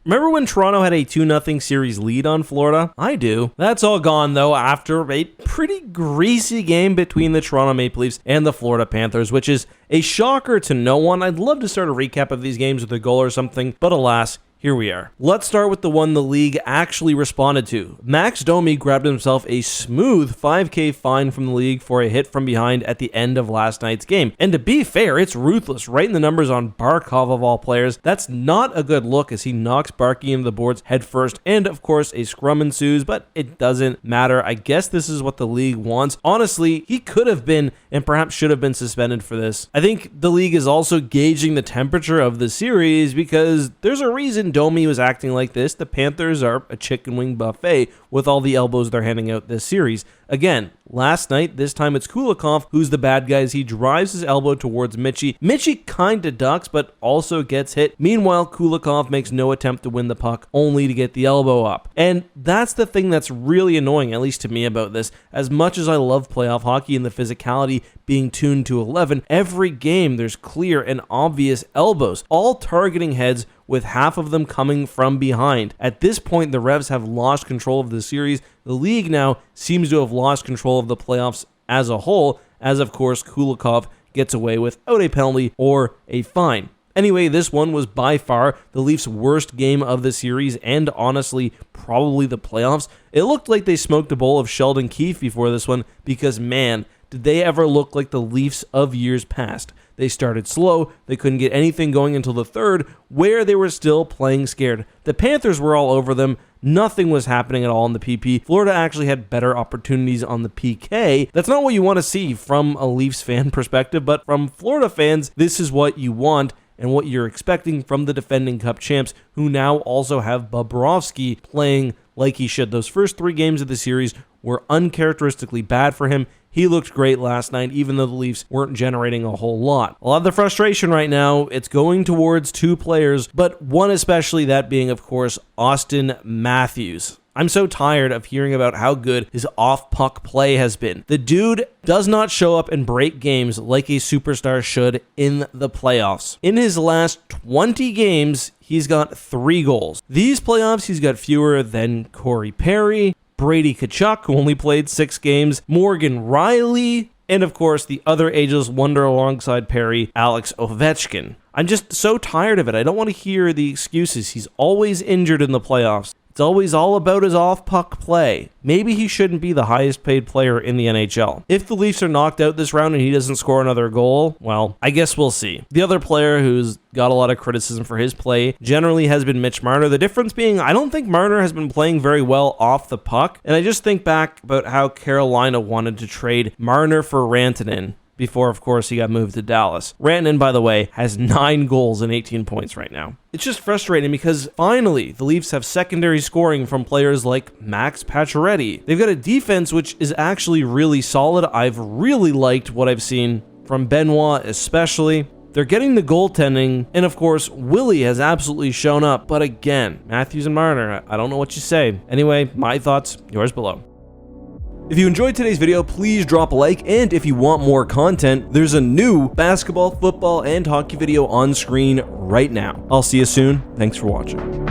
Remember when Toronto had a 2-0 series lead on Florida? I do. That's all gone, though, after a pretty greasy game between the Toronto Maple Leafs and the Florida Panthers, which is a shocker to no one. I'd love to start a recap of these games with a goal or something, but alas, here we are. Let's start with the one the league actually responded to. Max Domi grabbed himself a smooth $5,000 fine from the league for a hit from behind at the end of last night's game. And to be fair, it's ruthless, right in the numbers on Barkov of all players. That's not a good look as he knocks Barkey into the boards head first, and of course a scrum ensues, but it doesn't matter. I guess this is what the league wants. Honestly, he could have been and perhaps should have been suspended for this. I think the league is also gauging the temperature of the series because there's a reason Domi was acting like this. The Panthers are a chicken wing buffet with all the elbows they're handing out this series. Again, last night, this time it's Kulikov who's the bad guy as he drives his elbow towards Mitchie. Mitchie kinda ducks, but also gets hit. Meanwhile, Kulikov makes no attempt to win the puck, only to get the elbow up. And that's the thing that's really annoying, at least to me, about this. As much as I love playoff hockey and the physicality being tuned to 11, every game there's clear and obvious elbows, all targeting heads with half of them coming from behind. At this point, the Revs have lost control of the series. The league now seems to have lost control of the playoffs as a whole, as of course Kulikov gets away without a penalty or a fine. Anyway, this one was by far the Leafs' worst game of the series and honestly probably the playoffs. It looked like they smoked a bowl of Sheldon Keefe before this one because man, did they ever look like the Leafs of years past. They started slow, they couldn't get anything going until the third, where they were still playing scared. The Panthers were all over them, nothing was happening at all in the PP. Florida actually had better opportunities on the PK. That's not what you want to see from a Leafs fan perspective, but from Florida fans, this is what you want and what you're expecting from the defending Cup champs, who now also have Bobrovsky playing like he should. Those first 3 games of the series were uncharacteristically bad for him. He looked great last night, even though the Leafs weren't generating a whole lot. A lot of the frustration right now, it's going towards 2 players, but one especially, that being, of course, Austin Matthews. I'm so tired of hearing about how good his off-puck play has been. The dude does not show up and break games like a superstar should in the playoffs. In his last 20 games, he's got 3 goals. These playoffs, he's got fewer than Corey Perry, Brady Tkachuk, who only played 6 games, Morgan Riley, and of course the other ageless wonder alongside Perry, Alex Ovechkin. I'm just so tired of it. I don't want to hear the excuses. He's always injured in the playoffs. It's always all about his off-puck play. Maybe he shouldn't be the highest paid player in the NHL. If the Leafs are knocked out this round and he doesn't score another goal, well, I guess we'll see. The other player who's got a lot of criticism for his play generally has been Mitch Marner. The difference being, I don't think Marner has been playing very well off the puck. And I just think back about how Carolina wanted to trade Marner for Rantanen before, of course, he got moved to Dallas. Rantanen, by the way, has 9 goals and 18 points right now. It's just frustrating because finally the Leafs have secondary scoring from players like Max Pacioretty. They've got a defense which is actually really solid. I've really liked what I've seen from Benoit especially. They're getting the goaltending, and of course, Willie has absolutely shown up. But again, Matthews and Marner, I don't know what you say. Anyway, my thoughts, yours below. If you enjoyed today's video, please drop a like, and if you want more content, there's a new basketball, football, and hockey video on screen right now. I'll see you soon. Thanks for watching.